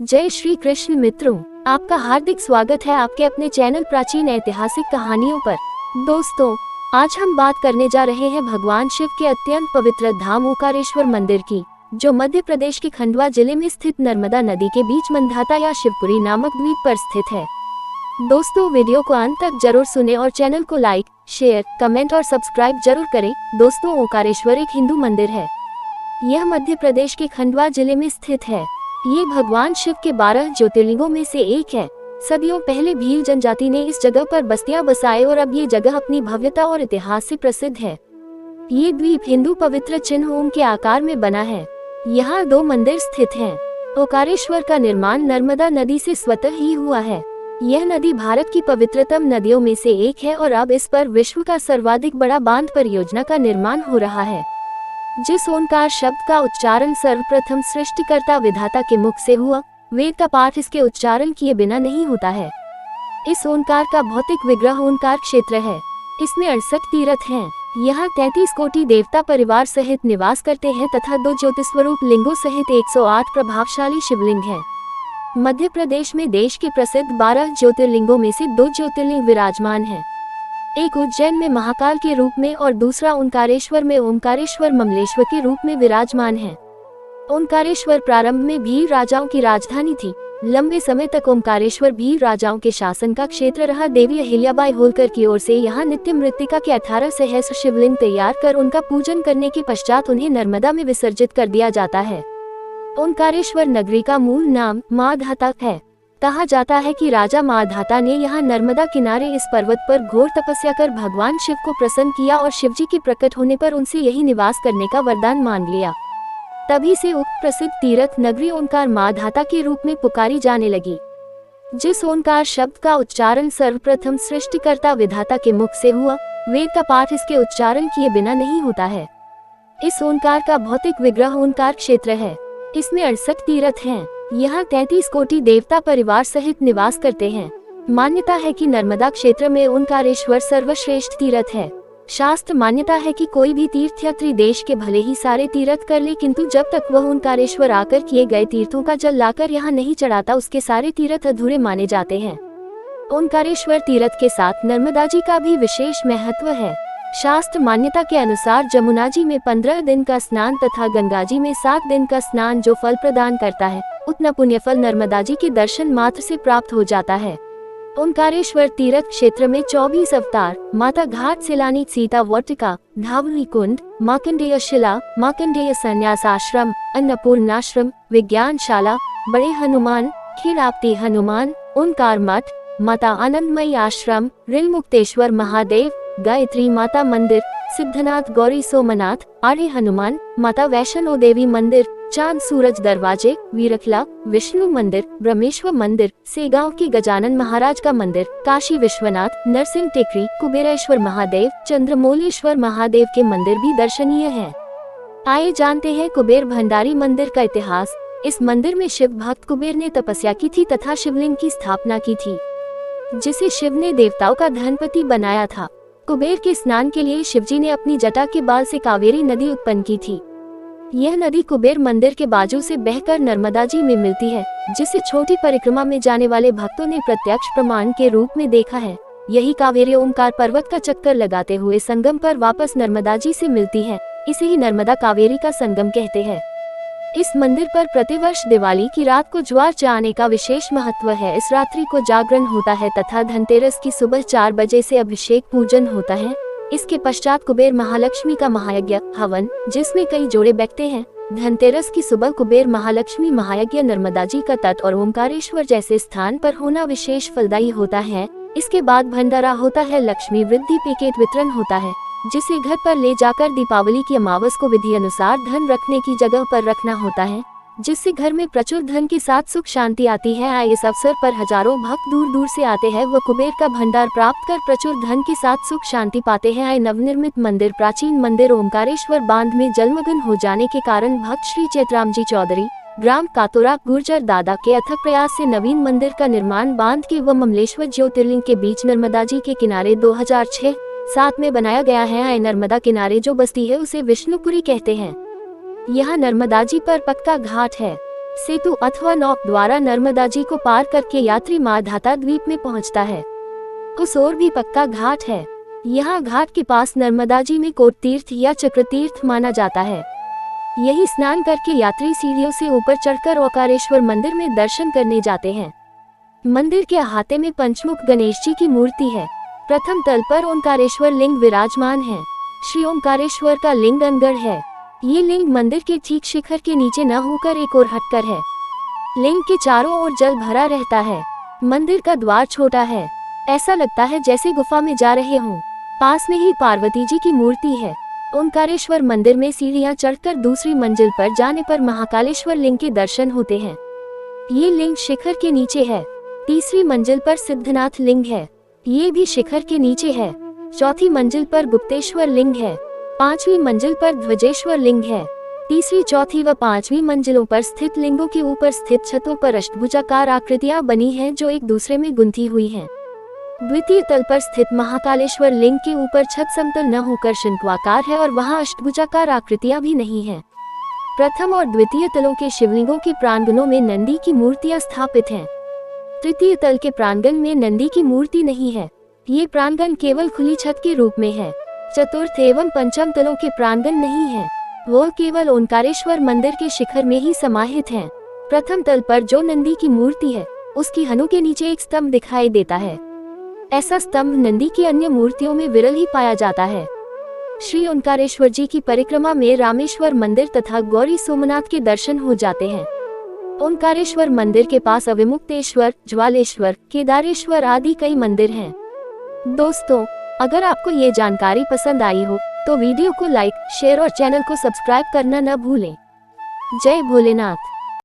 जय श्री कृष्ण मित्रों, आपका हार्दिक स्वागत है आपके अपने चैनल प्राचीन ऐतिहासिक कहानियों पर। दोस्तों, आज हम बात करने जा रहे हैं भगवान शिव के अत्यंत पवित्र धाम ओंकारेश्वर मंदिर की, जो मध्य प्रदेश के खंडवा जिले में स्थित नर्मदा नदी के बीच मंधाता या शिवपुरी नामक द्वीप पर स्थित है। दोस्तों, वीडियो को अंत तक जरूर सुने और चैनल को लाइक, शेयर, कमेंट और सब्सक्राइब जरूर करें। दोस्तों, ओंकारेश्वर एक हिंदू मंदिर है। यह मध्य प्रदेश के खंडवा जिले में स्थित है। ये भगवान शिव के 12 ज्योतिर्लिंगों में से एक है। सदियों पहले भील जनजाति ने इस जगह पर बस्तियां बसाए और अब ये जगह अपनी भव्यता और इतिहास से प्रसिद्ध है। ये द्वीप हिंदू पवित्र चिन्ह ओम के आकार में बना है। यहाँ 2 मंदिर स्थित हैं। ओंकारेश्वर का निर्माण नर्मदा नदी से स्वतः ही हुआ है। यह नदी भारत की पवित्रतम नदियों में से एक है और अब इस पर विश्व का सर्वाधिक बड़ा बांध परियोजना का निर्माण हो रहा है। जिस ओंकार शब्द का उच्चारण सर्वप्रथम सृष्टिकर्ता विधाता के मुख से हुआ, वेद का पाठ इसके उच्चारण किए बिना नहीं होता है। इस ओंकार का भौतिक विग्रह ओंकार क्षेत्र है। इसमें 68 तीर्थ हैं। यहाँ 33 कोटि देवता परिवार सहित निवास करते हैं तथा 2 ज्योतिस्वरूप लिंगों सहित 108 प्रभावशाली शिवलिंग हैं। मध्य प्रदेश में देश के प्रसिद्ध 12 ज्योतिर्लिंगों में से 2 ज्योतिर्लिंग विराजमान हैं। एक उज्जैन में महाकाल के रूप में और दूसरा ओंकारेश्वर में ओंकारेश्वर ममलेश्वर के रूप में विराजमान है। ओंकारेश्वर प्रारंभ में भील राजाओं की राजधानी थी। लंबे समय तक ओंकारेश्वर भील राजाओं के शासन का क्षेत्र रहा। देवी अहिल्याबाई होलकर की ओर से यहाँ नित्य मृत्तिका के 18 सहस्र शिवलिंग तैयार कर उनका पूजन करने के पश्चात उन्हें नर्मदा में विसर्जित कर दिया जाता है। ओंकारेश्वर नगरी का मूल नाम माधाता है। कहा जाता है कि राजा माधाता ने यहाँ नर्मदा किनारे इस पर्वत पर घोर तपस्या कर भगवान शिव को प्रसन्न किया और शिवजी के प्रकट होने पर उनसे यही निवास करने का वरदान मांग लिया। तभी से उक्त प्रसिद्ध तीर्थ नगरी ओंकार माधाता के रूप में पुकारी जाने लगी। जिस ओंकार शब्द का उच्चारण सर्वप्रथम सृष्टिकर्ता विधाता के मुख से हुआ, वेद का पाठ इसके उच्चारण किए बिना नहीं होता है। इस ओंकार का भौतिक विग्रह ओंकार क्षेत्र है। इसमें 68 तीर्थ हैं। यहाँ 33 कोटि देवता परिवार सहित निवास करते हैं। मान्यता है कि नर्मदा क्षेत्र में ओंकारेश्वर सर्वश्रेष्ठ तीर्थ है। शास्त्र मान्यता है कि कोई भी तीर्थयात्री देश के भले ही सारे तीर्थ कर ले, किंतु जब तक वह ओंकारेश्वर आकर किए गए तीर्थों का जल लाकर यहाँ नहीं चढ़ाता, उसके सारे तीर्थ अधूरे माने जाते हैं। ओंकारेश्वर तीर्थ के साथ नर्मदा जी का भी विशेष महत्व है। शास्त्र मान्यता के अनुसार जमुना जी में 15 दिन का स्नान तथा गंगा जी में 7 दिन का स्नान जो फल प्रदान करता है, उतना पुण्य फल नर्मदा जी के दर्शन मात्र से प्राप्त हो जाता है। ओंकारेश्वर तीर्थ क्षेत्र में 24 अवतार, माता घाट सेलानी सीता वाटिका, धावनी कुंड, मार्कंडेय शिला, मार्कंडेय संन्यास आश्रम, अन्नपूर्णाश्रम, विज्ञानशाला, बड़े हनुमान, खीराप्ती हनुमान, ओंकार मठ, माता आनंदमयी आश्रम, रिलमुक्तेश्वर महादेव, गायत्री माता मंदिर, सिद्धनाथ गौरी सोमनाथ, आड़े हनुमान, माता वैष्णो देवी मंदिर, चांद सूरज दरवाजे, वीरखला, विष्णु मंदिर, ब्रह्मेश्वर मंदिर, सेगांव के गजानन महाराज का मंदिर, काशी विश्वनाथ, नरसिंह टेकरी, कुबेरेश्वर महादेव, चंद्रमौलेश्वर महादेव के मंदिर भी दर्शनीय हैं। आइए जानते हैं कुबेर भंडारी मंदिर का इतिहास। इस मंदिर में शिव भक्त कुबेर ने तपस्या की थी तथा शिवलिंग की स्थापना की थी, जिसे शिव ने देवताओं का धनपति बनाया था। कुबेर के स्नान के लिए शिवजी ने अपनी जटा के बाल से कावेरी नदी उत्पन्न की थी। यह नदी कुबेर मंदिर के बाजू से बहकर नर्मदा जी में मिलती है, जिसे छोटी परिक्रमा में जाने वाले भक्तों ने प्रत्यक्ष प्रमाण के रूप में देखा है। यही कावेरी ओंकार पर्वत का चक्कर लगाते हुए संगम पर वापस नर्मदा जी से मिलती है। इसे ही नर्मदा कावेरी का संगम कहते हैं। इस मंदिर पर प्रतिवर्ष दिवाली की रात को ज्वार चाहने का विशेष महत्व है। इस रात्रि को जागरण होता है तथा धनतेरस की सुबह 4 बजे से अभिषेक पूजन होता है। इसके पश्चात कुबेर महालक्ष्मी का महायज्ञ हवन, जिसमें कई जोड़े बैठते हैं। धनतेरस की सुबह कुबेर महालक्ष्मी महायज्ञ नर्मदा जी का तट और ओंकारेश्वर जैसे स्थान पर होना विशेष फलदायी होता है। इसके बाद भंडारा होता है, लक्ष्मी वृद्धि पैकेट वितरण होता है, जिसे घर पर ले जाकर दीपावली की अमावस को विधि अनुसार धन रखने की जगह पर रखना होता है, जिससे घर में प्रचुर धन के साथ सुख शांति आती है। इस अवसर पर हजारों भक्त दूर दूर से आते हैं। वह कुबेर का भंडार प्राप्त कर प्रचुर धन के साथ सुख शांति पाते हैं। नवनिर्मित मंदिर प्राचीन मंदिर ओंकारेश्वर बांध में जलमग्न हो जाने के कारण भक्त श्री चैतराम जी चौधरी, ग्राम कातोरा, गुर्जर दादा के अथक प्रयास से नवीन मंदिर का निर्माण बांध के व ममलेश्वर ज्योतिर्लिंग के बीच नर्मदा जी के किनारे 2006-7 में बनाया गया है। नर्मदा किनारे जो बस्ती है उसे विष्णुपुरी कहते हैं। यहाँ नर्मदा जी पर पक्का घाट है। सेतु अथवा नौक द्वारा नर्मदा जी को पार करके यात्री माधाता द्वीप में पहुंचता है। उस ओर भी पक्का घाट है। यहाँ घाट के पास नर्मदा जी में कोट तीर्थ या चक्र तीर्थ माना जाता है। यही स्नान करके यात्री सीढ़ियों से ऊपर चढ़कर ओंकारेश्वर मंदिर में दर्शन करने जाते हैं। मंदिर के अहाते में पंचमुख गणेश जी की मूर्ति है। प्रथम तल पर ओंकारेश्वर लिंग विराजमान है। श्री ओंकारेश्वर का लिंग अनगढ़ है। ये लिंग मंदिर के ठीक शिखर के नीचे न होकर एक ओर हटकर है। लिंग के चारों ओर जल भरा रहता है। मंदिर का द्वार छोटा है, ऐसा लगता है जैसे गुफा में जा रहे हों। पास में ही पार्वती जी की मूर्ति है। ओंकारेश्वर मंदिर में सीढ़ियां चढ़कर दूसरी मंजिल पर जाने पर महाकालेश्वर लिंग के दर्शन होते हैं। ये लिंग शिखर के नीचे है। तीसरी मंजिल पर सिद्धनाथ लिंग है, ये भी शिखर के नीचे है। चौथी मंजिल पर गुप्तेश्वर लिंग है। पांचवी मंजिल पर ध्वजेश्वर लिंग है। तीसरी, चौथी व पांचवी मंजिलों पर स्थित लिंगों के ऊपर स्थित छतों पर अष्टभुजाकार आकृतियां बनी हैं जो एक दूसरे में गुंथी हुई हैं। द्वितीय तल पर स्थित महाकालेश्वर लिंग के ऊपर छत समतल न होकर शंक्वाकार है और वहां अष्टभुजाकार आकृतियां भी नहीं हैं। प्रथम और द्वितीय तलों के शिवलिंगों के प्रांगणों में नंदी की मूर्तियां स्थापित हैं। तृतीय तल के प्रांगण में नंदी की मूर्ति नहीं है। ये प्रांगण केवल खुली छत के रूप में है। चतुर्थ एवं पंचम तलों के प्रांगण नहीं है, वो केवल ओंकारेश्वर मंदिर के शिखर में ही समाहित हैं। प्रथम तल पर जो नंदी की मूर्ति है, उसकी हनु के नीचे एक स्तंभ दिखाई देता है। ऐसा स्तंभ नंदी की अन्य मूर्तियों में विरल ही पाया जाता है। श्री ओंकारेश्वर जी की परिक्रमा में रामेश्वर मंदिर तथा गौरी सोमनाथ के दर्शन हो जाते हैं। ओंकारेश्वर मंदिर के पास अविमुक्तेश्वर, ज्वालेश्वर, केदारेश्वर आदि कई मंदिर हैं। दोस्तों, अगर आपको ये जानकारी पसंद आई हो तो वीडियो को लाइक, शेयर और चैनल को सब्सक्राइब करना न भूलें। जय भोलेनाथ।